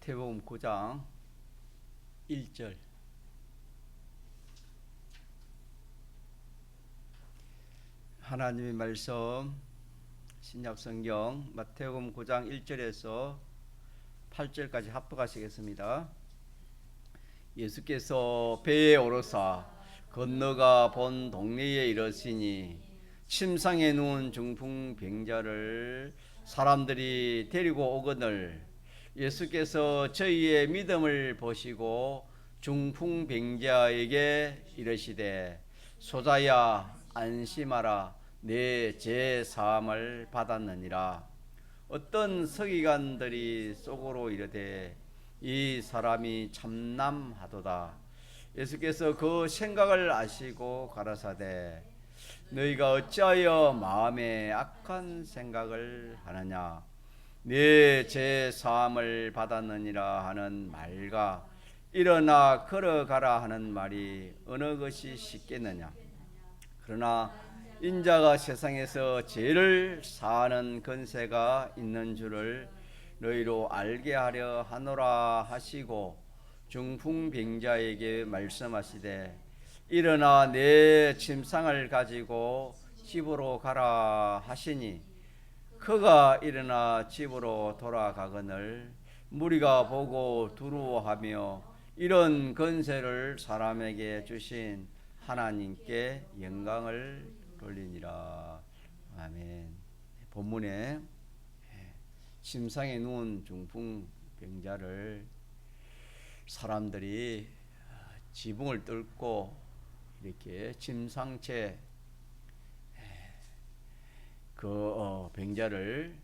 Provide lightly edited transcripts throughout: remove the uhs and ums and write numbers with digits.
마태복음 9장 1절. 하나님의 말씀 신약성경 마태복음 9장 1절에서 8절까지 합독하시겠습니다. 예수께서 배에 오르사 건너가 본 동네에 이르시니 침상에 누운 중풍병자를 사람들이 데리고 오거늘 예수께서 저희의 믿음을 보시고 중풍병자에게 이르시되 소자야 안심하라 내 죄 사함을 받았느니라. 어떤 서기관들이 속으로 이르되 이 사람이 참남하도다. 예수께서 그 생각을 아시고 가라사대 너희가 어찌하여 마음에 악한 생각을 하느냐. 내 죄 사함을 받았느니라 하는 말과 일어나 걸어가라 하는 말이 어느 것이 쉽겠느냐. 그러나 인자가 세상에서 죄를 사하는 권세가 있는 줄을 너희로 알게 하려 하노라 하시고 중풍병자에게 말씀하시되 일어나 내 침상을 가지고 집으로 가라 하시니 그가 일어나 집으로 돌아가거늘 무리가 보고 두려워하며 이런 권세를 사람에게 주신 하나님께 영광을 돌리니라. 아멘. 본문에 침상에 누운 중풍병자를 사람들이 지붕을 뚫고 이렇게 침상채 그 병자를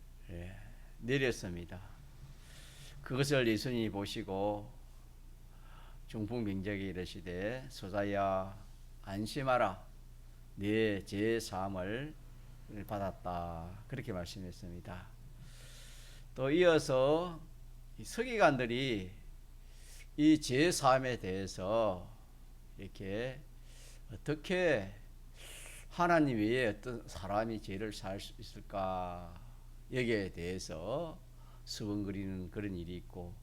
내렸습니다. 그것을 예수님이 보시고 중풍병자에게 이르시되 소자야 안심하라 네 죄 사함을 받았다. 그렇게 말씀했습니다. 또 이어서 서기관들이 이 죄 사함에 대해서 이렇게 어떻게 하나님 외에 어떤 사람이 죄를 사할 수 있을까 여기에 대해서 수근거리는 그런 일이 있고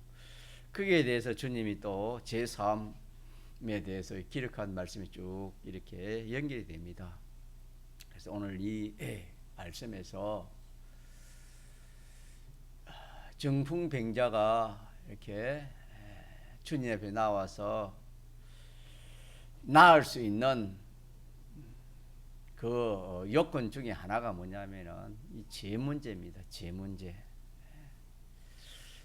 거기에 대해서 주님이 또 죄 사함에 대해서 기록한 말씀이 쭉 이렇게 연결이 됩니다. 그래서 오늘 이 말씀에서 중풍병자가 이렇게 주님 앞에 나와서 나을 수 있는 그 요건 중에 하나가 뭐냐면은 이 죄 문제입니다. 죄 문제.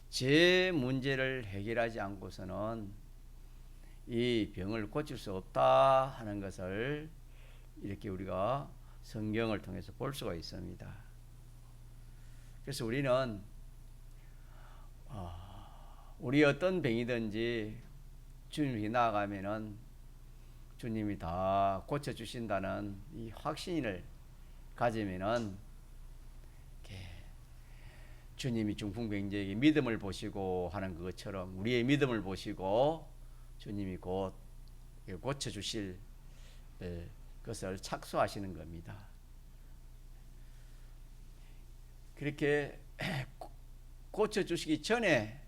죄 문제를 해결하지 않고서는 이 병을 고칠 수 없다 하는 것을 이렇게 우리가 성경을 통해서 볼 수가 있습니다. 그래서 우리는 우리 어떤 병이든지 주님이 나아가면은 주님이 다 고쳐주신다는 이 확신을 가지면은 주님이 중풍병자에게 믿음을 보시고 하는 것처럼 우리의 믿음을 보시고 주님이 곧 고쳐주실 것을 착수하시는 겁니다. 그렇게 고쳐주시기 전에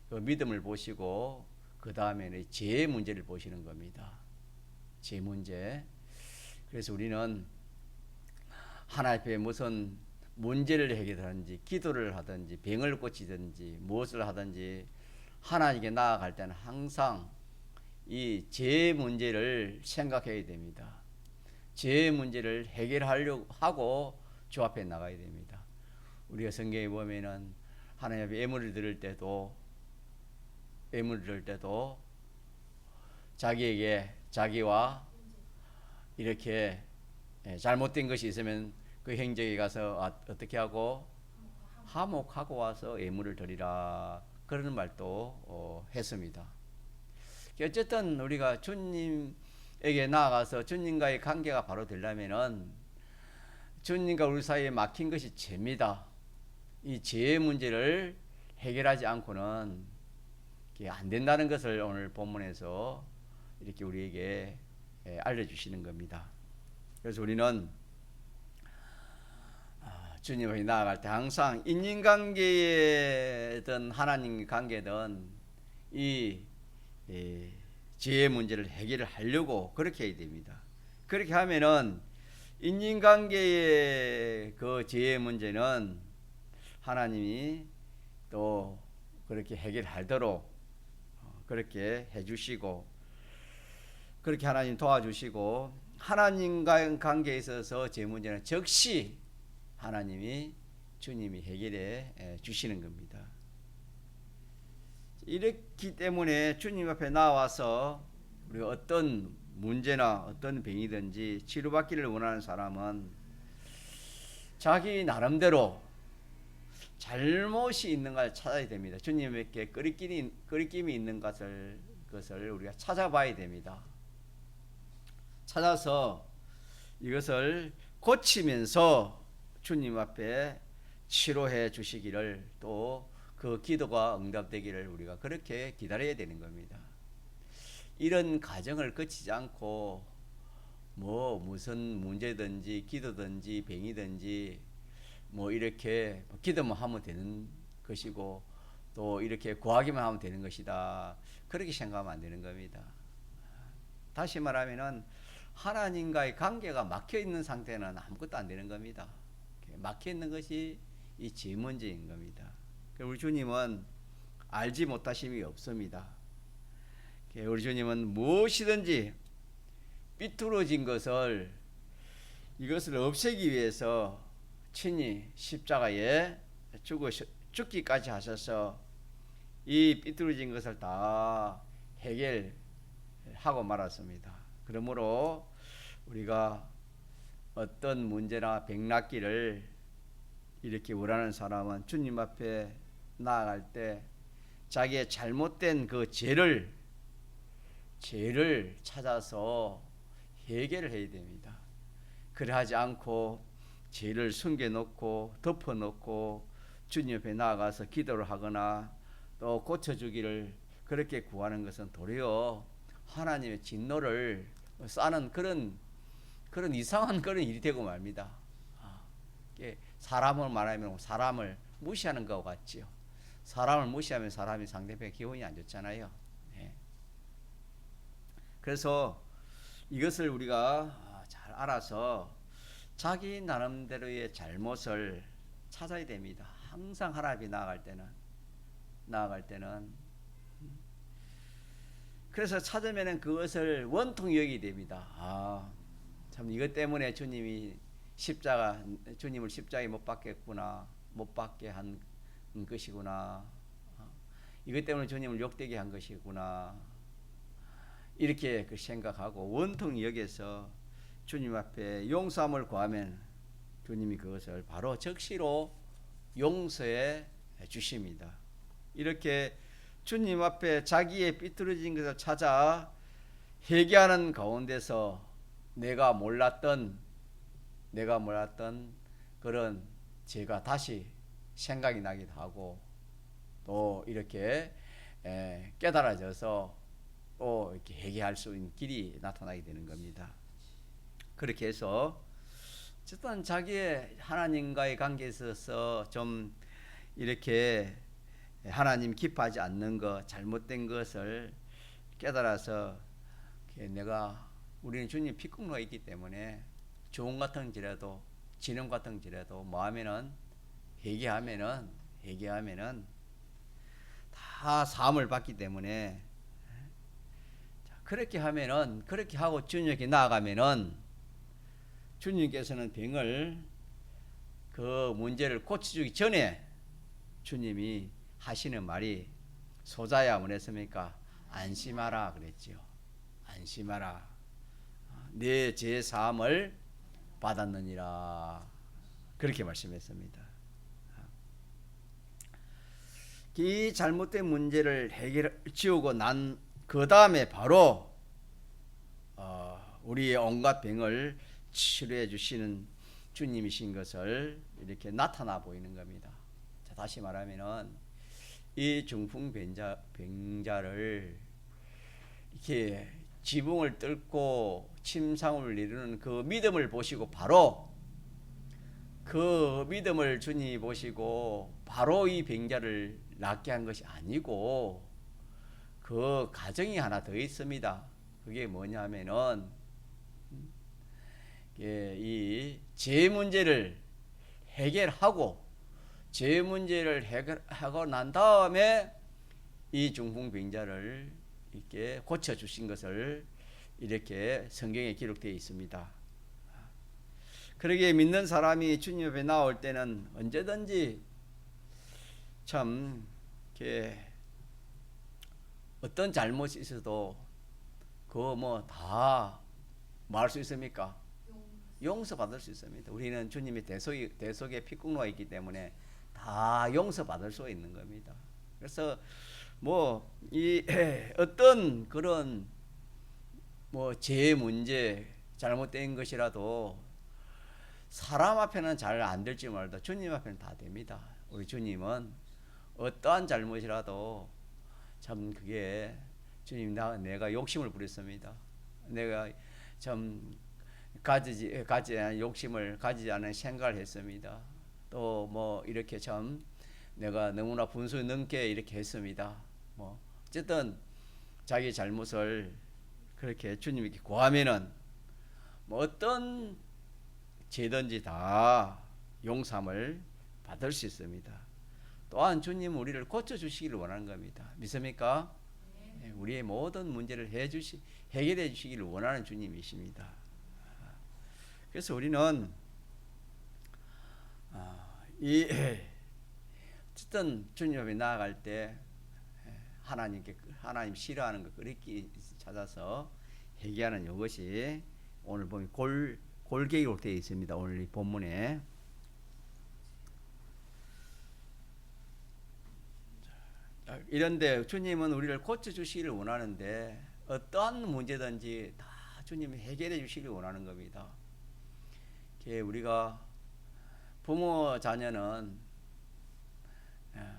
그 믿음을 보시고 그 다음에는 죄의 문제를 보시는 겁니다. 죄 문제. 그래서 우리는 하나님 앞에 무슨 문제를 해결하든지 기도를 하든지 병을 고치든지 무엇을 하든지 하나님께 나아갈 때는 항상 이 죄 문제를 생각해야 됩니다. 죄 문제를 해결하려고 하고 주 앞에 나가야 됩니다. 우리가 성경에 보면은 하나님 앞에 예물을 드릴 때도 자기와 이렇게 잘못된 것이 있으면 그 행적에 가서 어떻게 하고 화목하고 와서 예물을 드리라 그런 말도 했습니다. 어쨌든 우리가 주님에게 나아가서 주님과의 관계가 바로 되려면은 주님과 우리 사이에 막힌 것이 죄입니다. 이 죄의 문제를 해결하지 않고는 안 된다는 것을 오늘 본문에서 이렇게 우리에게 알려주시는 겁니다. 그래서 우리는 주님 앞에 나아갈 때 항상 인간관계든 하나님 관계든 이 지혜 문제를 해결하려고 그렇게 해야 됩니다. 그렇게 하면은 인간관계의 그 지혜 문제는 하나님이 또 그렇게 해결하도록 그렇게 해주시고, 그렇게 하나님 도와주시고, 하나님과의 관계에 있어서 제 문제는 즉시 하나님이 주님이 해결해 주시는 겁니다. 이렇기 때문에 주님 앞에 나와서 우리가 어떤 문제나 어떤 병이든지 치료받기를 원하는 사람은 자기 나름대로 잘못이 있는 걸 찾아야 됩니다. 주님에게 거리낌이 있는 것을 우리가 찾아봐야 됩니다. 찾아서 이것을 고치면서 주님 앞에 치료해 주시기를, 또 그 기도가 응답되기를 우리가 그렇게 기다려야 되는 겁니다. 이런 과정을 거치지 않고 무슨 문제든지 기도든지 병이든지 이렇게 기도만 하면 되는 것이고 또 이렇게 구하기만 하면 되는 것이다, 그렇게 생각하면 안 되는 겁니다. 다시 말하면은 하나님과의 관계가 막혀 있는 상태는 아무것도 안 되는 겁니다. 막혀 있는 것이 이 제 문제인 겁니다. 우리 주님은 알지 못하심이 없습니다. 우리 주님은 무엇이든지 삐뚤어진 것을 이것을 없애기 위해서 친히 십자가에 죽기까지 하셔서 이 삐뚤어진 것을 다 해결하고 말았습니다. 그러므로 우리가 어떤 문제나 병 낫기를 이렇게 원하는 사람은 주님 앞에 나아갈 때 자기의 잘못된 그 죄를 찾아서 해결을 해야 됩니다. 그러하지 않고 죄를 숨겨놓고 덮어놓고 주님 앞에 나아가서 기도를 하거나 또 고쳐주기를 그렇게 구하는 것은 도리어 하나님의 진노를 쌓는 그런 이상한 그런 일이 되고 말입니다. 사람을 말하면 사람을 무시하는 것 같지요. 사람을 무시하면 사람이 상대방의 기분이 안 좋잖아요. 네. 그래서 이것을 우리가 잘 알아서 자기 나름대로의 잘못을 찾아야 됩니다. 항상 하나님 나아갈 때는 그래서 찾으면은 그것을 원통이 여기게 됩니다. 참 이것 때문에 주님을 십자가에 못 박게 한 것이구나. 이것 때문에 주님을 욕되게 한 것이구나. 이렇게 생각하고 원통이 여기서 주님 앞에 용서함을 구하면 주님이 그것을 바로 적시로 용서해 주십니다. 이렇게 주님 앞에 자기의 삐뚤어진 것을 찾아 회개하는 가운데서 내가 몰랐던 그런 죄가 다시 생각이 나기도 하고 또 이렇게 깨달아져서 또 이렇게 회개할 수 있는 길이 나타나게 되는 겁니다. 그렇게 해서 어쨌든 자기의 하나님과의 관계에 있어서 좀 이렇게 하나님 기뻐하지 않는 것, 잘못된 것을 깨달아서 우리는 주님 피국노가 있기 때문에 좋은 같은지라도 진영 같은지라도 하면은 회개하면은 다 사함을 받기 때문에 그렇게 하고 주님께 나아가면은 주님께서는 그 문제를 고쳐주기 전에 주님이 하시는 말이 소자야 뭐랬습니까? 안심하라 그랬지요. 안심하라. 내 죄 사함을 받았느니라. 그렇게 말씀했습니다. 이 잘못된 문제를 지우고 난 그 다음에 바로 우리의 온갖 병을 치료해 주시는 주님이신 것을 이렇게 나타나 보이는 겁니다. 자, 다시 말하면은 이 중풍 병자를 이렇게 지붕을 뚫고 침상을 이루는 그 믿음을 보시고 바로 그 믿음을 주님이 보시고 바로 이 병자를 낫게 한 것이 아니고 그 과정이 하나 더 있습니다. 그게 뭐냐면은 이 죄 문제를 해결하고 죄 문제를 해결하고 난 다음에 이 중풍병자를 이렇게 고쳐 주신 것을 이렇게 성경에 기록되어 있습니다. 그러기에 믿는 사람이 주님 앞에 나올 때는 언제든지 참 이렇게 어떤 잘못이 있어도 그거 뭐 다 말할 수 있습니까? 용서받을 수 있습니다. 우리는 주님의 대속의 피국노가 있기 때문에 다 용서받을 수 있는 겁니다. 그래서 뭐 이 어떤 그런 뭐 제 문제 잘못된 것이라도 사람 앞에는 잘 안 될지 몰라도 주님 앞에는 다 됩니다. 우리 주님은 어떠한 잘못이라도 참 그게 주님 내가 욕심을 부렸습니다. 내가 참 가지지 않은 욕심을 가지지 않은 생각을 했습니다. 또 뭐 이렇게 참 내가 너무나 분수를 넘게 이렇게 했습니다. 뭐 어쨌든 자기 잘못을 그렇게 주님께 구하면은 뭐 어떤 죄든지 다 용서함을 받을 수 있습니다. 또한 주님은 우리를 고쳐주시기를 원하는 겁니다. 믿습니까? 네. 우리의 모든 문제를 해결해 주시기를 원하는 주님이십니다. 그래서 우리는 어쨌든 주님 앞에 나아갈 때 하나님 싫어하는 것 그렇게 찾아서 회개하는 이것이 오늘 보면 골계로 되어 있습니다. 오늘 이 본문에 이런데 주님은 우리를 고쳐주시기를 원하는데 어떠한 문제든지 다 주님이 해결해 주시기를 원하는 겁니다. 우리가 부모 자녀는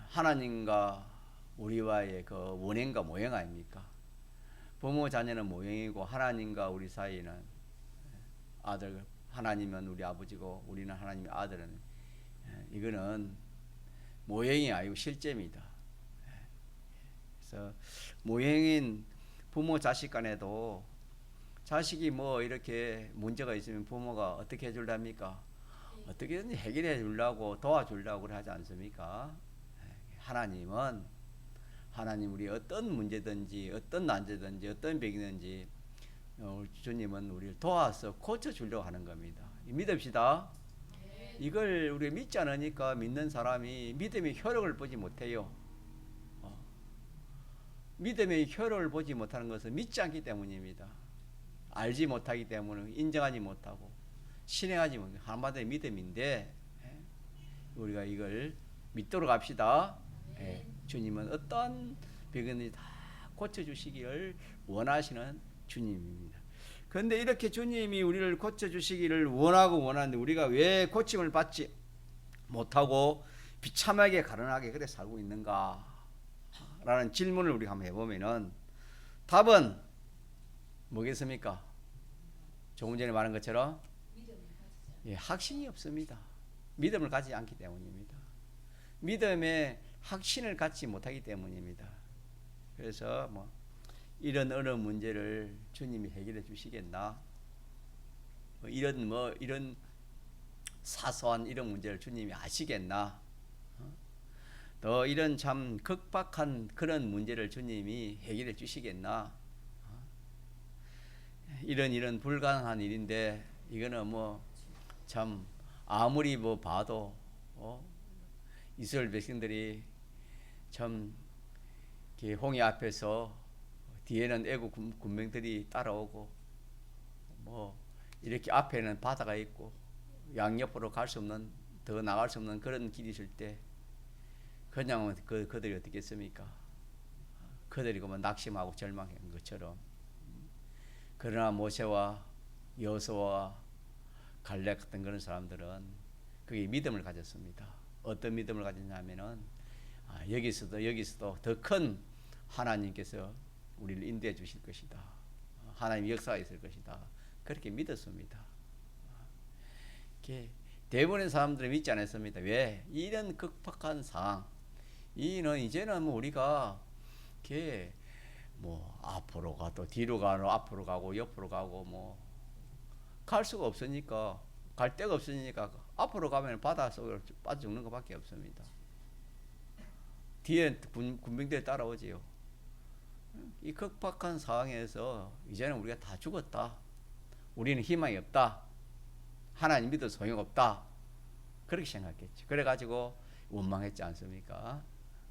하나님과 우리와의 그 원행과 모형 아닙니까? 부모 자녀는 모형이고 하나님과 우리 사이는 아들, 하나님은 우리 아버지고 우리는 하나님의 아들은 이거는 모형이 아니고 실제입니다. 그래서 모형인 부모 자식 간에도 자식이 뭐 이렇게 문제가 있으면 부모가 어떻게 해줄랍니까? 어떻게든 해결해 주려고 도와주려고 하지 않습니까? 하나님은 하나님 우리 어떤 문제든지 어떤 난제든지 어떤 병이든지 주님은 우리를 도와서 고쳐주려고 하는 겁니다. 믿읍시다. 이걸 우리가 믿지 않으니까 믿는 사람이 믿음의 효력을 보지 못해요. 믿음의 효력을 보지 못하는 것은 믿지 않기 때문입니다. 알지 못하기 때문에 인정하지 못하고 실행하지 못하고 한마디로 믿음인데 우리가 이걸 믿도록 합시다. 주님은 어떤 병이든지 다 고쳐주시기를 원하시는 주님입니다. 그런데 이렇게 주님이 우리를 고쳐주시기를 원하는데 우리가 왜 고침을 받지 못하고 비참하게 가난하게 그래 살고 있는가 라는 질문을 우리가 한번 해보면은 답은 뭐겠습니까? 조금 전에 말한 것처럼 확신이 없습니다. 믿음을 가지지 않기 때문입니다. 믿음에 확신을 갖지 못하기 때문입니다. 그래서 뭐 이런 어려운 문제를 주님이 해결해 주시겠나? 이런 사소한 이런 문제를 주님이 아시겠나? 또 이런 참 극박한 그런 문제를 주님이 해결해 주시겠나? 이런 불가능한 일인데 이거는 뭐 참 아무리 뭐 봐도 이스라엘 백성들이 참 홍해 앞에서 뒤에는 애국 군병들이 따라오고 뭐 이렇게 앞에는 바다가 있고 양옆으로 갈 수 없는 더 나갈 수 없는 그런 길이 있을 때 그냥 그들이 어떻게 했습니까? 그들이 그만 낙심하고 절망한 것처럼 그러나 모세와 여호수아와 갈렙 같은 그런 사람들은 그게 믿음을 가졌습니다. 어떤 믿음을 가졌냐면은 여기서도 더 큰 하나님께서 우리를 인도해 주실 것이다. 하나님 역사가 있을 것이다. 그렇게 믿었습니다. 대부분의 사람들은 믿지 않았습니다. 왜? 이런 극박한 상황, 이제는 뭐 우리가 이렇게 뭐 앞으로 가도 뒤로 가고 앞으로 가고 옆으로 가고 뭐 갈 수가 없으니까, 갈 데가 없으니까 앞으로 가면 바다 속으로 빠져 죽는 것밖에 없습니다. 뒤에 군병들이 따라오지요. 이 극박한 상황에서 이제는 우리가 다 죽었다, 우리는 희망이 없다, 하나님 믿어도 소용없다, 그렇게 생각했죠. 그래가지고 원망했지 않습니까?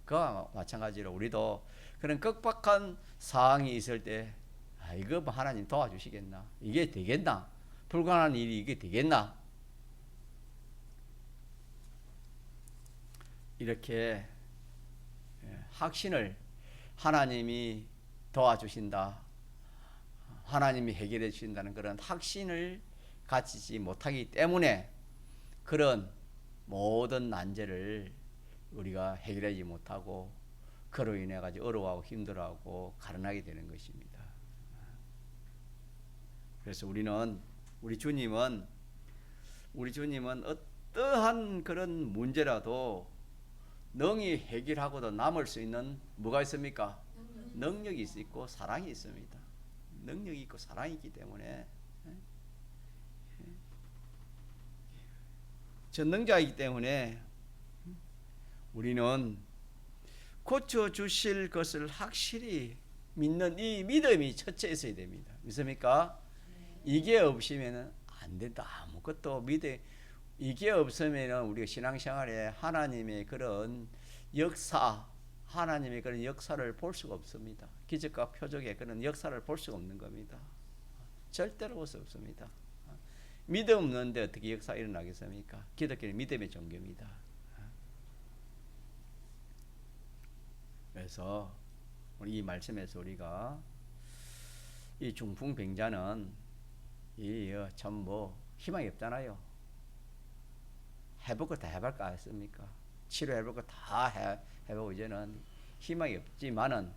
그와 마찬가지로 우리도 그런 극박한 상황이 있을 때, 이거 뭐 하나님 도와주시겠나, 이게 되겠나, 불가능한 일이 이게 되겠나, 이렇게 확신을, 하나님이 도와주신다, 하나님이 해결해 주신다는 그런 확신을 가지지 못하기 때문에 그런 모든 난제를 우리가 해결하지 못하고 그로 인해 가지고 어려워하고 힘들어하고 가난하게 되는 것입니다. 그래서 우리 주님은 어떠한 그런 문제라도 능히 해결하고도 남을 수 있는 뭐가 있습니까? 능력이 있고 사랑이 있습니다. 능력이 있고 사랑이 있기 때문에 전능자이기 때문에 우리는 고쳐주실 것을 확실히 믿는 이 믿음이 첫째 있어야 됩니다. 믿습니까? 이게 없으면 안 된다. 아무것도 이게 없으면 우리가 신앙생활에 하나님의 그런 역사를 볼 수가 없습니다. 기적과 표적의 그런 역사를 볼 수가 없는 겁니다. 절대로 볼 수 없습니다. 믿음 없는데 어떻게 역사가 일어나겠습니까? 기독교는 믿음의 종교입니다. 그래서 이 말씀에서 우리가 이 중풍병자는 참 뭐 희망이 없잖아요. 해볼 거 다 해볼까 했습니까? 치료해볼 거 다 해보고 이제는 희망이 없지만은,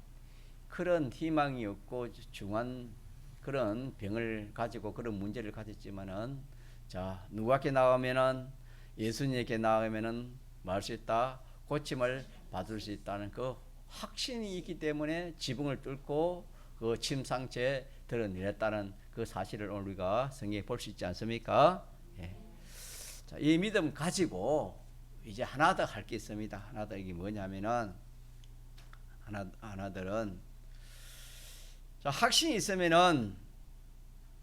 그런 희망이 없고 중한 그런 병을 가지고 그런 문제를 가졌지만은, 자, 누구에게 나가면은, 예수님에게 나가면은 뭐 할 수 있다? 고침을 받을 수 있다는 그 확신이 있기 때문에 지붕을 뚫고 그 침상체에 드러내렸다는 그 사실을 오늘 우리가 성경에 볼 수 있지 않습니까? 예. 자, 이 믿음 가지고 이제 하나 더 할 게 있습니다. 하나 더, 이게 뭐냐면은, 하나들은, 자, 확신이 있으면은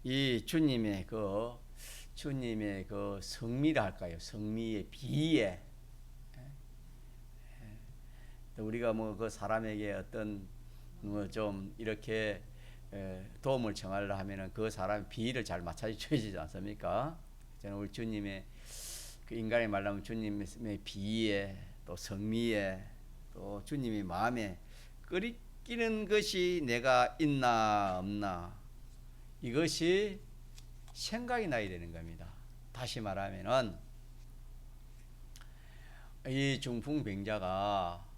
이 주님의 그 성미라 할까요? 성미의 비에, 우리가 뭐 그 사람에게 어떤 뭐 좀 이렇게 도움을 청하려 하면은 그 사람 비위를 잘 맞춰줘야지 않습니까? 저는 우리 주님의 그 인간의 말로 하면 주님의 비위에, 또 성미에, 또 주님의 마음에 끓이는 것이 내가 있나 없나, 이것이 생각이 나야 되는 겁니다. 다시 말하면은 이 중풍병자가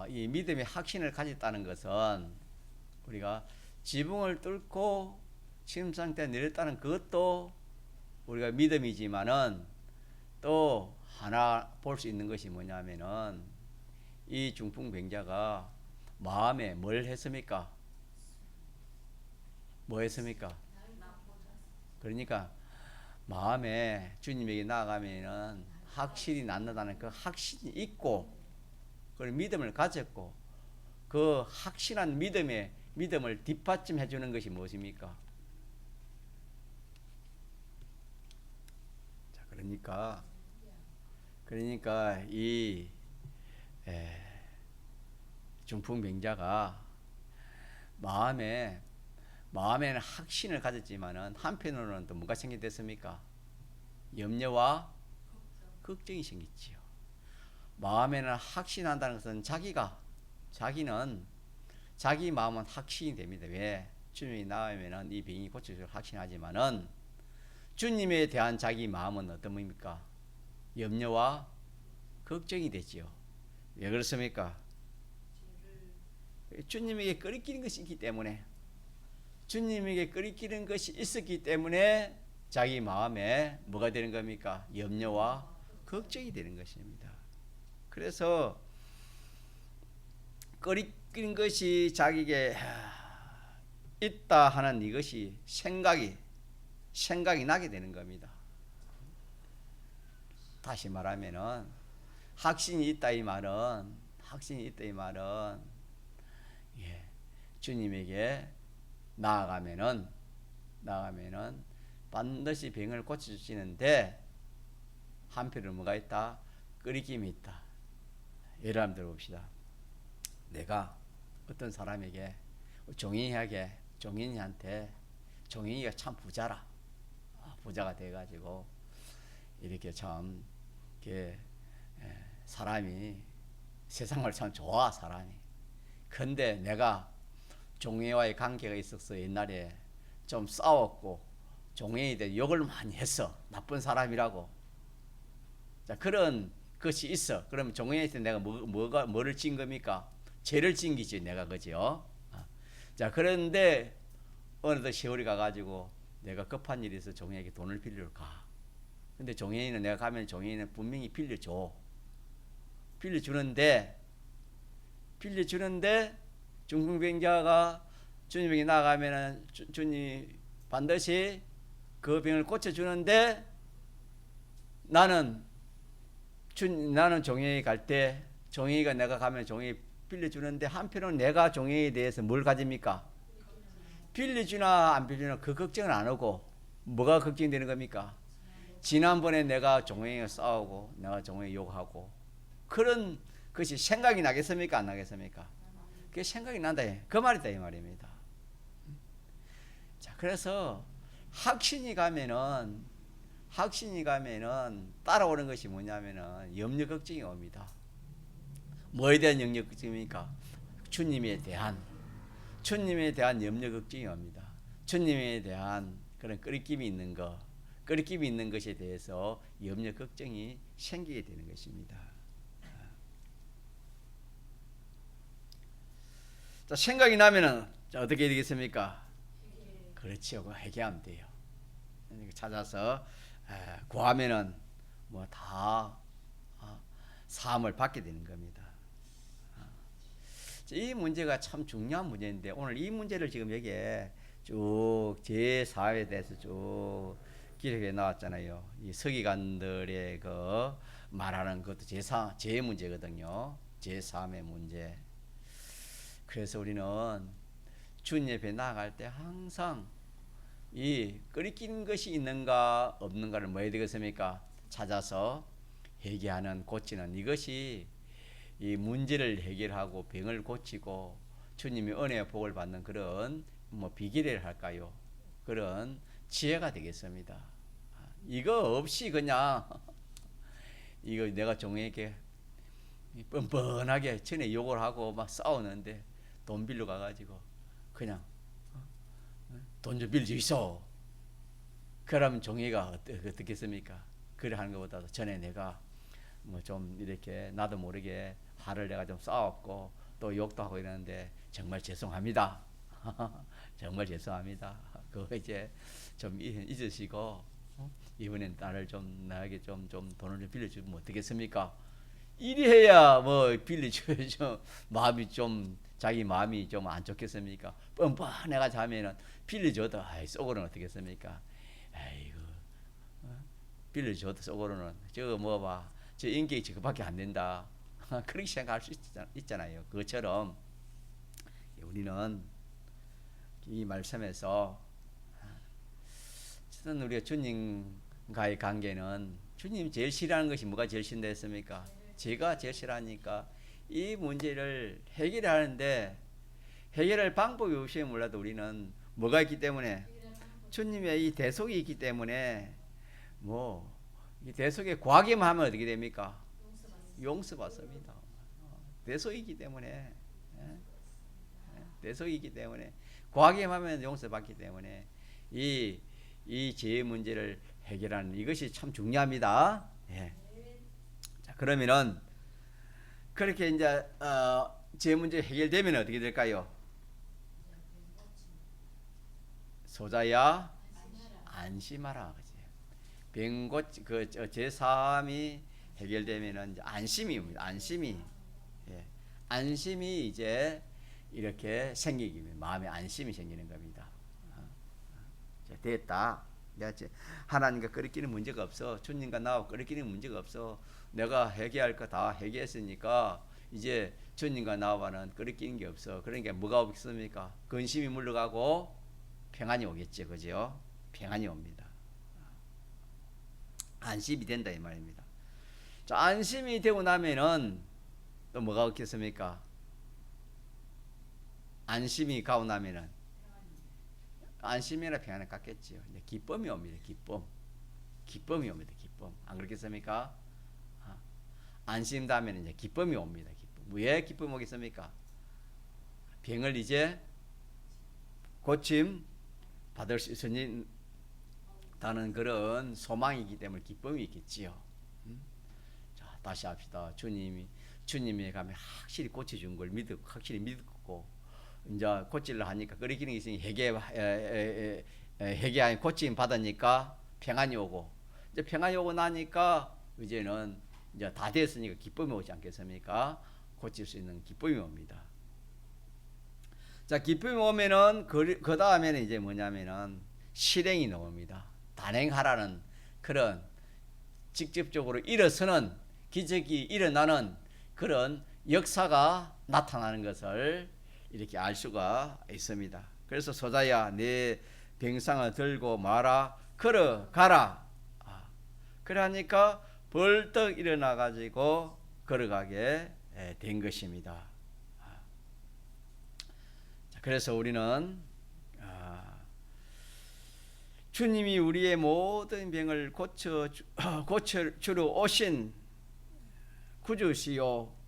이 믿음의 확신을 가졌다는 것은, 우리가 지붕을 뚫고 침상대에 내렸다는 그것도 우리가 믿음이지만은, 또 하나 볼 수 있는 것이 뭐냐면은, 이 중풍병자가 마음에 뭘 했습니까? 뭐 했습니까? 그러니까 마음에 주님에게 나아가면은 확실히 낫는다는 그 확신이 있고, 그 믿음을 가졌고, 그 확신한 믿음을 뒷받침해 주는 것이 무엇입니까? 자, 그러니까 이 중풍병자가 마음에는 확신을 가졌지만은 한편으로는 또 뭐가 생겼습니까? 염려와 걱정이 생겼지요. 마음에는 확신한다는 것은 자기는 자기 마음은 확신이 됩니다. 왜? 주님이 나오면은 이 병이 고쳐질 확신하지만은, 주님에 대한 자기 마음은 어떤 겁니까? 염려와 걱정이 되지요. 왜 그렇습니까? 주님에게 끓이키는 것이 있기 때문에, 주님에게 끓이키는 것이 있었기 때문에 자기 마음에 뭐가 되는 겁니까? 염려와 걱정이 되는 것입니다. 그래서 끓이는 것이 자기에게 있다 하는 이것이 생각이 나게 되는 겁니다. 다시 말하면은 확신이 있다 이 말은 예, 주님에게 나아가면은 반드시 병을 고쳐주시는데 한편으로 뭐가 있다? 끓이김이 있다. 예를 한번 들어봅시다. 내가 어떤 사람에게 종인이한테 종인이가 참 부자가 돼가지고 이렇게 참 이렇게 사람이 세상을 참 좋아 사람이. 근데 내가 종인이와의 관계가 있어서 옛날에 좀 싸웠고 종인이에 대해 욕을 많이 했어. 나쁜 사람이라고. 자, 그런 것이 있어. 그러면 종인이한테 내가 뭐를 진 겁니까? 죄를 진 거지 내가. 그죠? 자, 그런데 어느덧 세월이 가가지고 내가 급한 일이 있어 종인에게 돈을 빌리러 가. 근데 종인이는 내가 가면 종인이는 분명히 빌려주는데 중풍병자가 주님에게 나가면은 주님 반드시 그 병을 고쳐주는데 나는 종인에게 갈 때 종인이가 내가 가면 종인이 빌려주는데 한편으로는 내가 종인에 대해서 뭘 가집니까? 빌려주나 안 빌려주나 그 걱정을 안 하고 뭐가 걱정되는 겁니까? 지난번에 내가 종인이가 싸우고 내가 종인이 욕하고 그런 것이 생각이 나겠습니까? 안 나겠습니까? 그게 생각이 난다. 그 말이다 이 말입니다. 자, 그래서 확신이 가면은 따라오는 것이 뭐냐면은 염려 걱정이 옵니다. 뭐에 대한 염려 걱정입니까? 주님에 대한 염려 걱정이 옵니다. 주님에 대한 그런 끓임이 있는 것에 대해서 염려 걱정이 생기게 되는 것입니다. 자, 생각이 나면은 어떻게 되겠습니까? 그렇지요. 회개하면 돼요. 찾아서 구하면은 뭐 다 사함을 받게 되는 겁니다. 이 문제가 참 중요한 문제인데 오늘 이 문제를 지금 여기에 쭉 제4회에 대해서 쭉 기록해 나왔잖아요. 이 서기관들의 그 말하는 것도 제 문제거든요. 제3의 문제. 그래서 우리는 주님 옆에 나아갈 때 항상 이 끓이는 것이 있는가 없는가를 뭐 해야 되겠습니까? 찾아서 회개하는 고치는 이것이 이 문제를 해결하고 병을 고치고 주님의 은혜와 복을 받는 그런 뭐 비결이라 할까요? 그런 지혜가 되겠습니다. 이거 없이 그냥 이거 내가 종에게 뻔뻔하게 전에 욕을 하고 막 싸우는데 돈 빌려 가가지고 그냥 돈 좀 빌려 주이소. 그러면 종이가 어떻겠습니까? 그래 하는 것보다도 전에 내가 뭐 좀 이렇게 나도 모르게 화를 내가 좀 싸웠고 또 욕도 하고 이러는데 정말 죄송합니다. 정말 죄송합니다. 그거 이제 좀 잊으시고 이번엔 나를 좀 나에게 좀 돈을 좀 빌려주면 어떻겠습니까? 이리 해야 뭐 빌려줘야죠. 자기 마음이 좀 안 좋겠습니까? 뻔뻔해가 자면은 빌려줘도 속으로는 어떻겠습니까? 아이고 빌려줘도 속으로는 저거 뭐 봐. 저 인격이 저거밖에 안 된다. 그렇게 생각할 수 있잖아요. 그것처럼 우리는 이 말씀에서 우리가 주님과의 관계는 주님이 제일 싫어하는 것이 뭐가 제일 싫다했습니까? 제가 제일 싫어하니까 이 문제를 해결하는데 해결할 방법이 없이 몰라도 우리는 뭐가 있기 때문에 주님의 이 대속이 있기 때문에 뭐 이 대속에 과하게만 하면 어떻게 됩니까? 용서받습니다. 대속이기 때문에 대속이기 때문에 과하게만 하면 용서받기 때문에 이 죄의 문제를 해결하는 이것이 참 중요합니다. 예. 자, 그러면은 그렇게 이제 죄 문제 해결되면 어떻게 될까요? 소자야 안심하라 그지. 병고치 제3이 해결되면은 이제 안심이 옵니다. 안심이 예. 안심이 이제 이렇게 생기기 마음에 안심이 생기는 겁니다. 됐다. 내가 하나님과 끓이기는 문제가 없어. 주님과 나하고 끓이기는 문제가 없어. 내가 해결할 거 다 해결했으니까 이제 주님과 나와는 끓이기는 게 없어. 그러니까 뭐가 오겠습니까? 근심이 물러가고 평안이 오겠죠. 그죠? 평안이 옵니다. 안심이 된다 이 말입니다. 자, 안심이 되고 나면은 또 뭐가 없겠습니까? 안심이 가고 나면은 안심이나 평안을 갖겠지요. 이제 기쁨이 옵니다. 기쁨이 옵니다. 기쁨. 안 그렇겠습니까? 안심 다음에는 이제 기쁨이 옵니다. 기쁨. 왜 기쁨이 오겠습니까? 병을 이제 고침 받을 수 있으니 다는 그런 소망이기 때문에 기쁨이 있겠지요. 자, 다시 합시다. 주님이 가면 확실히 고쳐준 걸 확실히 믿고 이제 고치려 하니까 끓이기는 있으니 해결하니 고침 받으니까 평안이 오고 이제 평안이 오고 나니까 이제는 이제 다 됐으니까 기쁨이 오지 않겠습니까? 고칠 수 있는 기쁨이 옵니다. 자, 기쁨이 오면은 그 다음에는 이제 뭐냐면은 실행이 나옵니다. 단행하라는 그런 직접적으로 일어서는 기적이 일어나는 그런 역사가 나타나는 것을 이렇게 알 수가 있습니다. 그래서 소자야 내 병상을 들고 마라 걸어가라. 그러니까 벌떡 일어나 가지고 걸어가게 된 것입니다. 그래서 우리는 주님이 우리의 모든 병을 고쳐주러 오신 구주시요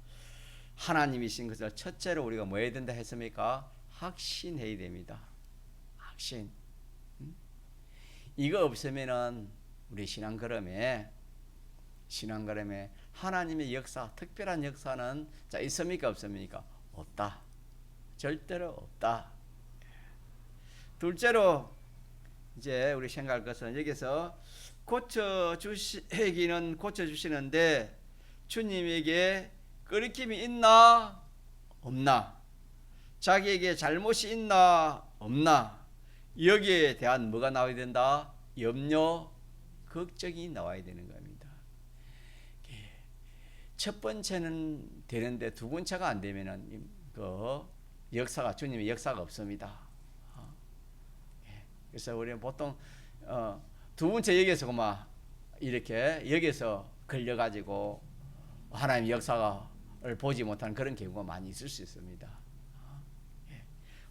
하나님이신 것을 첫째로 우리가 뭐 해야 된다 했습니까? 확신해야 됩니다. 확신. 이거 없으면은 우리 신앙걸음에 하나님의 역사, 특별한 역사는 자 있습니까 없습니까? 없다. 절대로 없다. 둘째로 이제 우리 생각할 것은 여기서 고쳐주시기는 고쳐주시는데 주님에게 끄리낌이 있나 없나, 자기에게 잘못이 있나 없나, 여기에 대한 뭐가 나와야 된다? 염려, 걱정이 나와야 되는 겁니다. 첫 번째는 되는데 두 번째가 안 되면은 그 역사가 주님의 역사가 없습니다. 그래서 우리는 보통 두 번째 여기서 그만 이렇게 여기서 걸려가지고 하나님의 역사를 보지 못하는 그런 경우가 많이 있을 수 있습니다.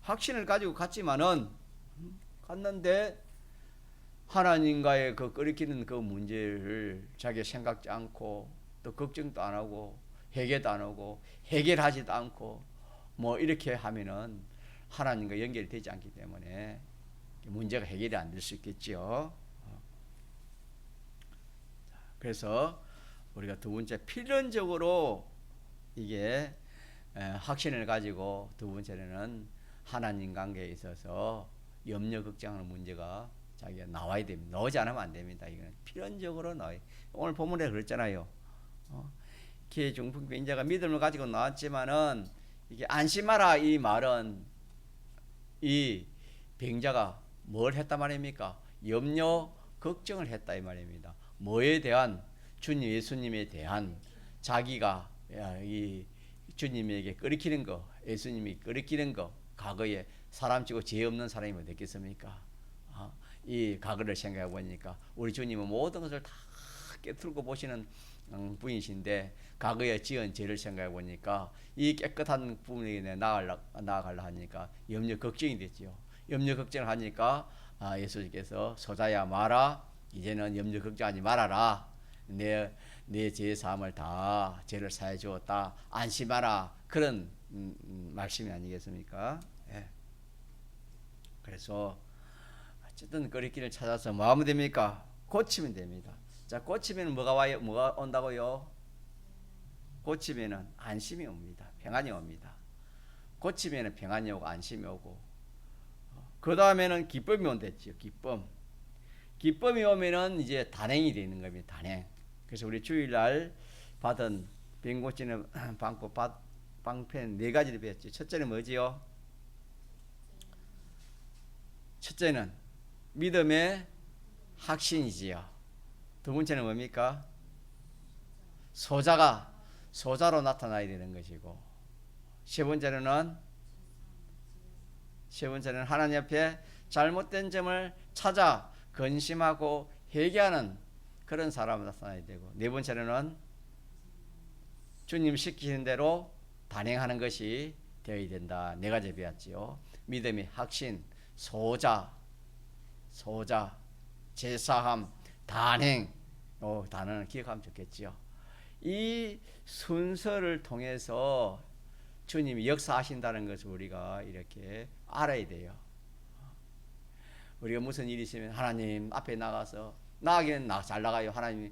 확신을 가지고 갔지만은 갔는데 하나님과의 그 끓이키는 그 문제를 자기가 생각지 않고 또 걱정도 안 하고 해결도 안 하고 해결하지도 않고 뭐 이렇게 하면은 하나님과 연결이 되지 않기 때문에 문제가 해결이 안 될 수 있겠죠. 그래서 우리가 두 번째 필연적으로 이게 확신을 가지고 두 번째는 하나님 관계에 있어서 염려 걱정하는 문제가 자기가 나와야 됩니다. 나오지 않으면 안 됩니다. 이거는 필연적으로 나와요. 오늘 본문에 그랬잖아요. 기회중풍병자가 믿음을 가지고 나왔지만은 이게 안심하라 이 말은 이 병자가 뭘 했단 말입니까? 염려 걱정을 했다 이 말입니다. 뭐에 대한? 주님 예수님에 대한 자기가 이 주님에게 끓이키는 거, 예수님이 끓이키는 거, 과거에 사람치고 죄 없는 사람이 뭐 됐겠습니까? 이 과거를 생각해 보니까 우리 주님은 모든 것을 다 깨트리고 보시는 분이신데 과거에 지은 죄를 생각해 보니까 이 깨끗한 부분에 나아가려 하니까 염려 걱정이 됐죠. 염려 걱정을 하니까 예수님께서 소자야 마라, 이제는 염려 걱정하지 말아라. 내 죄 사함을 다 죄를 사해 주었다. 안심하라. 그런 말씀이 아니겠습니까? 예. 그래서 어쨌든 끓이기를 찾아서 뭐 하면 됩니까? 고치면 됩니다. 자, 고치면 뭐가 와요? 뭐가 온다고요? 고치면은 안심이 옵니다. 평안이 옵니다. 고치면은 평안이 오고 안심이 오고 그 다음에는 기쁨이 온댔지요. 기쁨이 오면은 이제 단행이 되는 겁니다. 단행. 그래서 우리 주일날 받은 병 고치는 방법 방편 네 가지를 배웠죠. 첫째는 뭐지요? 첫째는 믿음의 확신이지요. 두 번째는 뭡니까? 소자로 나타나야 되는 것이고, 세 번째는 하나님 앞에 잘못된 점을 찾아 근심하고 회개하는 그런 사람을 나타나야 되고, 네 번째는 주님 시키신 대로 단행하는 것이 되어야 된다. 네 가지 배웠지요. 믿음의 확신, 소자, 제사함, 단행. 단어는 기억하면 좋겠지요. 이 순서를 통해서 주님이 역사하신다는 것을 우리가 이렇게 알아야 돼요. 우리가 무슨 일이 있으면 하나님 앞에 나가서 나가기는 잘 나가요. 하나님이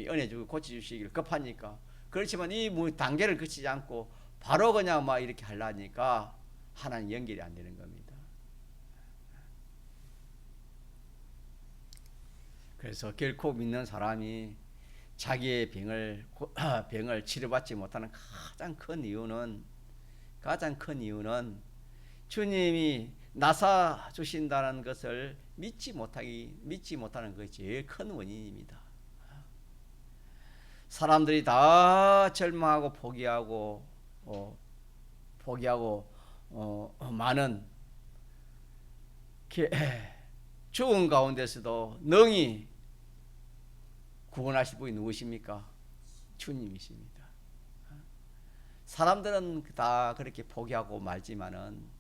은혜 주고 고쳐주시기를 급하니까. 그렇지만 이 단계를 거치지 않고 바로 그냥 막 이렇게 하려니까 하나님 연결이 안 되는 겁니다. 그래서 결코 믿는 사람이 자기의 병을 치료받지 못하는 가장 큰 이유는 주님이 나사 주신다는 것을 믿지 못하는 것이 제일 큰 원인입니다. 사람들이 다 절망하고 포기하고 많은 죽은 가운데서도 능히 구원하실 분이 누구십니까? 주님이십니다. 사람들은 다 그렇게 포기하고 말지만은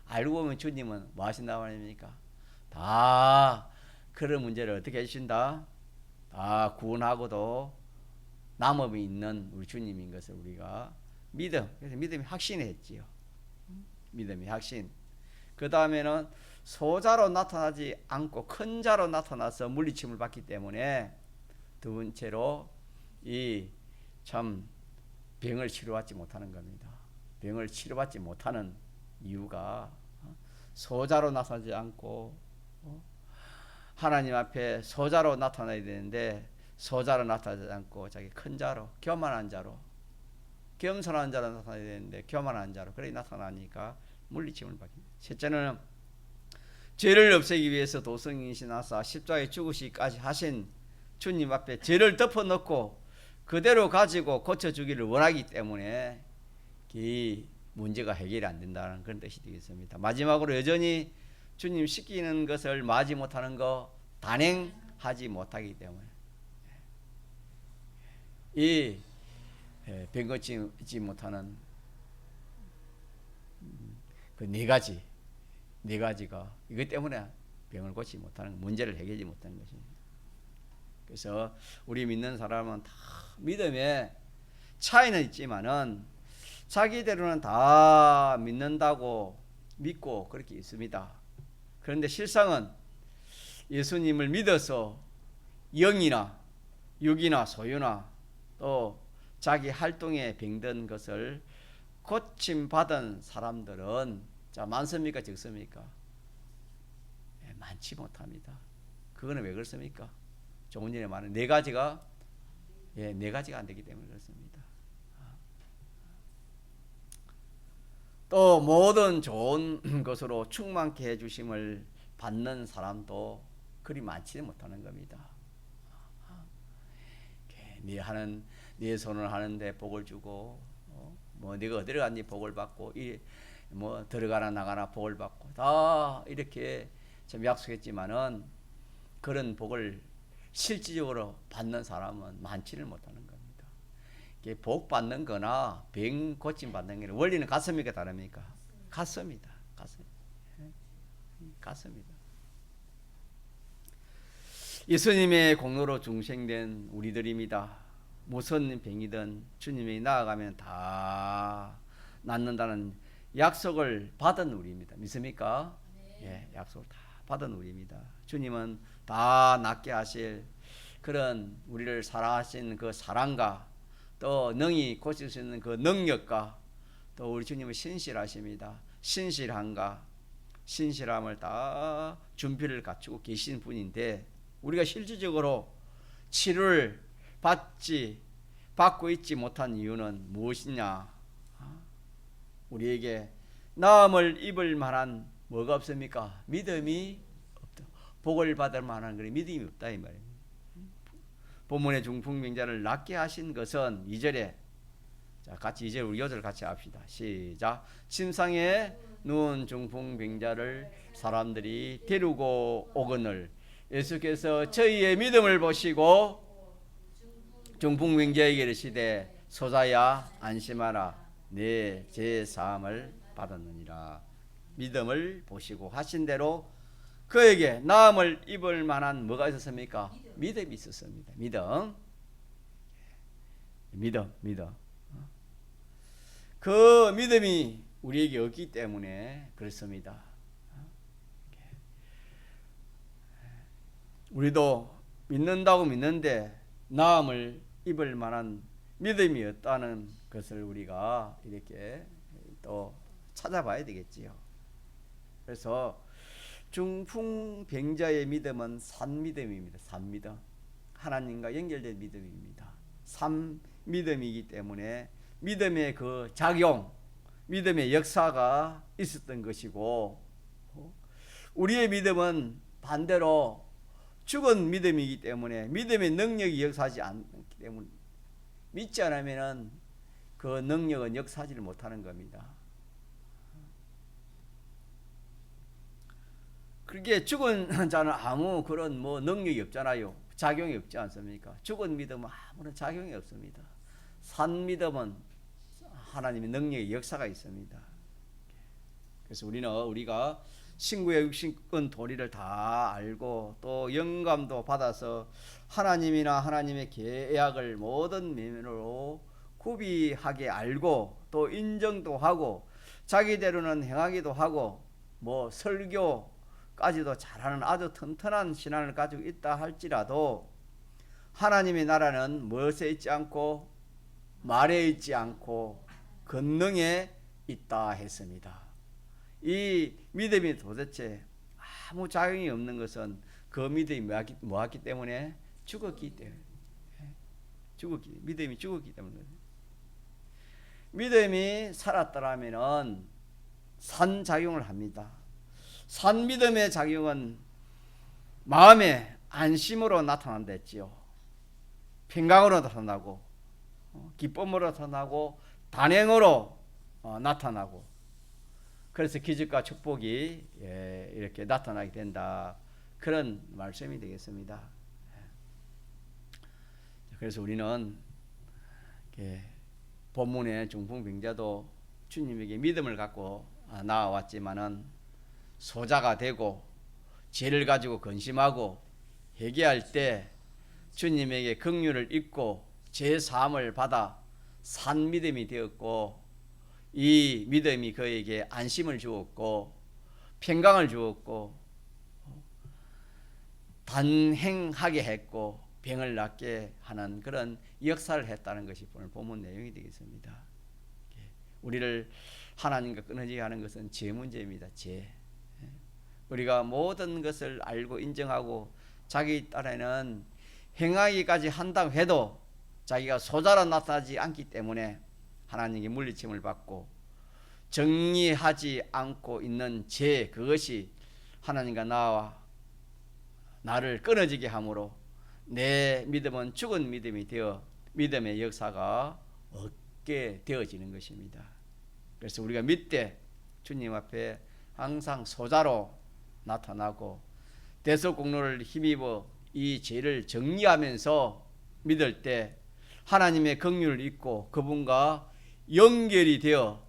알고 보면 주님은 뭐 하신다고 말입니까? 다 그런 문제를 어떻게 해주신다? 다 구원하고도 남음이 있는 우리 주님인 것을 우리가 그래서 믿음이 확신했지요. 믿음이 확신. 그 다음에는 소자로 나타나지 않고 큰 자로 나타나서 물리침을 받기 때문에 두 번째로 이 참 병을 치료받지 못하는 겁니다. 병을 치료받지 못하는 이유가 소자로 나타나지 않고 하나님 앞에 소자로 나타나야 되는데 소자로 나타나지 않고 자기 큰 자로 교만한 자로 겸손한 자로 나타나야 되는데 교만한 자로 그렇게 나타나니까 물리침을 받기. 셋째는 죄를 없애기 위해서 도성이시나사 십자가에 죽으시기까지 하신 주님 앞에 죄를 덮어놓고 그대로 가지고 고쳐주기를 원하기 때문에 이 문제가 해결이 안 된다는 그런 뜻이 되겠습니다. 마지막으로 여전히 주님 시키는 것을 마지 못하는 거 단행하지 못하기 때문에 이 병 고치지 못하는 그 네 가지가 이것 때문에 병을 고치지 못하는 문제를 해결하지 못하는 것입니다. 그래서 우리 믿는 사람은 다 믿음에 차이는 있지만은 자기대로는 다 믿는다고 믿고 그렇게 있습니다. 그런데 실상은 예수님을 믿어서 영이나 육이나 소유나 또 자기 활동에 병든 것을 고침받은 사람들은 많습니까? 적습니까? 많지 못합니다. 그거는 왜 그렇습니까? 조금 전에 말한 네 가지가 안 되기 때문에 그렇습니다. 또 모든 좋은 것으로 충만케 해주심을 받는 사람도 그리 많지는 못하는 겁니다. 네 손을 하는데 복을 주고 뭐 네가 어디를 갔니 복을 받고 뭐 들어가나 나가나 복을 받고 다 이렇게 좀 약속했지만은 그런 복을 실질적으로 받는 사람은 많지는 못하는 겁니다. 복 받는 거나 병 고침 받는 거는 원리는 같습니까 다릅니까? 같습니다. 예수님의 공로로 중생된 우리들입니다. 무슨 병이든 주님이 나아가면 다 낫는다는 약속을 받은 우리입니다. 믿습니까? 네. 약속을 다 받은 우리입니다. 주님은 다 낫게 하실 그런 우리를 사랑하신 그 사랑과 또 능히 고칠 수 있는 그 능력과 또 우리 주님은 신실하십니다. 신실함을 다 준비를 갖추고 계신 분인데 우리가 실질적으로 치료를 받고 있지 못한 이유는 무엇이냐? 우리에게 나음을 입을 만한 뭐가 없습니까? 믿음이 없다. 복을 받을 만한 그런 믿음이 없다 이 말입니다. 본문의 중풍병자를 낫게 하신 것은 2절에, 자 같이 2절 우리 2절 같이 합시다. 시작. 침상에 누운 중풍병자를 사람들이 데리고 오거늘 예수께서 저희의 믿음을 보시고 중풍병자에게 이르시되 소자야 안심하라 내 죄 사함을 받았느니라. 믿음을 보시고 하신 대로 그에게 나음을 입을 만한 뭐가 있었습니까? 믿음이 있었습니다. 믿음. 그 믿음이 우리에게 없기 때문에 그렇습니다. 우리도 믿는다고 믿는데 나음을 입을 만한 믿음이 없다는 것을 우리가 이렇게 또 찾아봐야 되겠지요. 그래서 중풍병자의 믿음은 산믿음입니다. 산믿음. 하나님과 연결된 믿음입니다. 산믿음이기 때문에 믿음의 그 작용, 믿음의 역사가 있었던 것이고, 우리의 믿음은 반대로 죽은 믿음이기 때문에 믿음의 능력이 역사하지 않기 때문에 믿지 않으면 그 능력은 역사하지를 못하는 겁니다. 그렇게 죽은 자는 아무 그런 능력이 없잖아요. 작용이 없지 않습니까? 죽은 믿음은 아무런 작용이 없습니다. 산 믿음은 하나님의 능력의 역사가 있습니다. 그래서 우리가 신구의 육신권 도리를 다 알고 또 영감도 받아서 하나님이나 하나님의 계약을 모든 면으로 구비하게 알고 또 인정도 하고 자기대로는 행하기도 하고 설교까지도 잘하는 아주 튼튼한 신앙을 가지고 있다 할지라도 하나님의 나라는 무엇에 있지 않고 말에 있지 않고 권능에 있다 했습니다. 이 믿음이 도대체 아무 작용이 없는 것은 그 믿음이 뭐했기 때문에? 죽었기 때문에. 믿음이 죽었기 때문에. 믿음이 살았더라면 산작용을 합니다. 산믿음의 작용은 마음의 안심으로 나타난댔지요. 평강으로 나타나고 기쁨으로 나타나고 단행으로 나타나고, 그래서 기적과 축복이 이렇게 나타나게 된다, 그런 말씀이 되겠습니다. 그래서 우리는 본문의 중풍병자도 주님에게 믿음을 갖고 나아왔지만은 소자가 되고 죄를 가지고 근심하고 회개할 때 주님에게 긍휼을 입고 죄 사함을 받아 산 믿음이 되었고, 이 믿음이 그에게 안심을 주었고 평강을 주었고 단행하게 했고 병을 낫게 하는 그런 역사를 했다는 것이 오늘 본문 내용이 되겠습니다. 우리를 하나님과 끊어지게 하는 것은 죄 문제입니다. 죄. 우리가 모든 것을 알고 인정하고 자기 딴에는 행하기까지 한다고 해도 자기가 소자로 나타나지 않기 때문에 하나님께 물리침을 받고 정리하지 않고 있는 죄, 그것이 하나님과 나를 끊어지게 함으로 내 믿음은 죽은 믿음이 되어 믿음의 역사가 없게 되어지는 것입니다. 그래서 우리가 믿되 주님 앞에 항상 소자로 나타나고 대속공로를 힘입어 이 죄를 정리하면서 믿을 때 하나님의 긍휼을 입고 그분과 연결이 된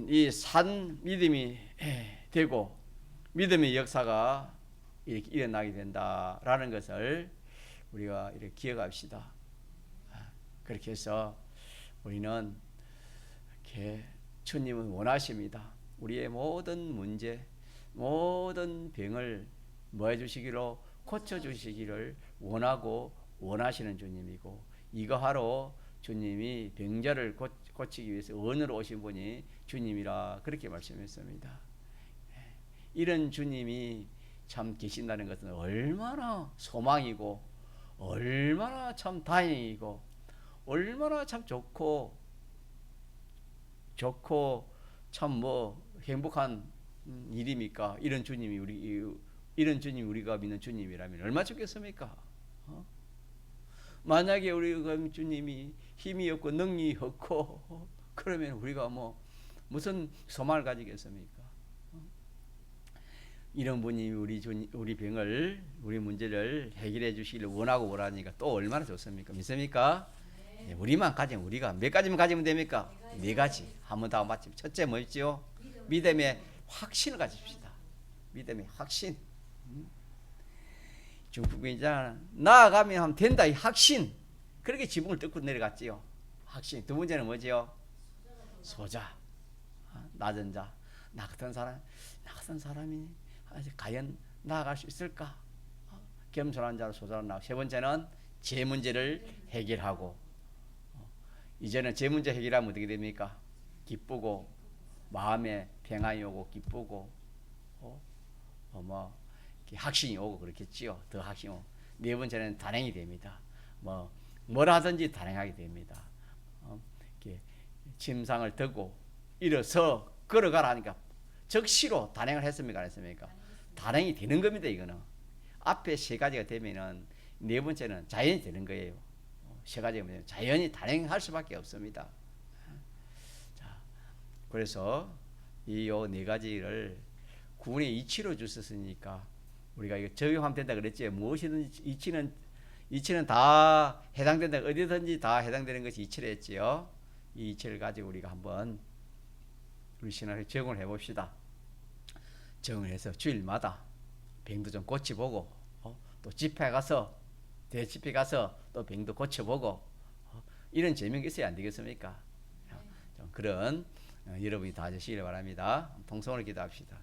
이 산 믿음이 되고 믿음의 역사가 이렇게 일어나게 된다라는 것을 우리가 이렇게 기억합시다. 그렇게 해서 우리는 이렇게 주님은 원하십니다. 우리의 모든 문제, 모든 병을 해주시기로 고쳐주시기를 원하시는 주님이고, 이거 하러 주님이 병자를 고치기 위해서 언으로 오신 분이 주님이라 그렇게 말씀했습니다. 이런 주님이 참 계신다는 것은 얼마나 소망이고 얼마나 참 다행이고 얼마나 참 좋고 참 뭐 행복한 일입니까? 이런 주님이 우리가 믿는 주님이라면 얼마나 좋겠습니까? 만약에 우리가 믿는 주님이 힘이 없고 능력이 없고 그러면 우리가 뭐 무슨 소망을 가지겠습니까? 이런 분이 우리 병을 우리 문제를 해결해 주시기를 원하니까 또 얼마나 좋습니까? 믿습니까? 네, 우리만 가지면 우리가 몇 가지만 가지면 됩니까? 네 가지. 한번 다 맞추면 첫째 뭐였죠? 믿음의 확신을 가집시다. 믿음의 확신. 중풍병자 나아가면 하면 된다 이 확신. 그렇게 지붕을 뚫고 내려갔지요. 확신. 두 번째는 뭐지요? 소자. 낮은 자. 나 같은 사람이 과연 나아갈 수 있을까? 겸손한 자로 소자로 나오고. 세 번째는 제 문제를 해결하고. 이제는 제 문제 해결하면 어떻게 됩니까? 기쁘고 마음에 평안이 오고 기쁘고 확신이 오고 그렇겠지요. 더 확신이 오고. 네 번째는 단행이 됩니다. 뭘 하든지 단행하게 됩니다. 침상을 들고 일어서 걸어가라 하니까 적시로 단행을 했습니까? 안 했습니까? 단행이 되는 겁니다. 이거는 앞에 세 가지가 되면은 네 번째는 자연이 되는 거예요. 세 가지가 뭐냐면 자연히 단행할 수밖에 없습니다. 자, 그래서 이 네 가지를 구원의 이치로 주셨으니까 우리가 이거 적용하면 된다 그랬지. 무엇이든지 이치는 다 해당된다. 어디든지 다 해당되는 것이 이치를 했지요. 이 이치를 가지고 우리가 한번 우리 신앙을 적용을 해봅시다. 적용을 해서 주일마다 병도 좀 고쳐보고 또 집회 가서 대집회 가서 또 병도 고쳐보고 이런 재미가 있어야 안 되겠습니까? 좀 그런 여러분이 다 하시길 바랍니다. 통성으로 기도합시다.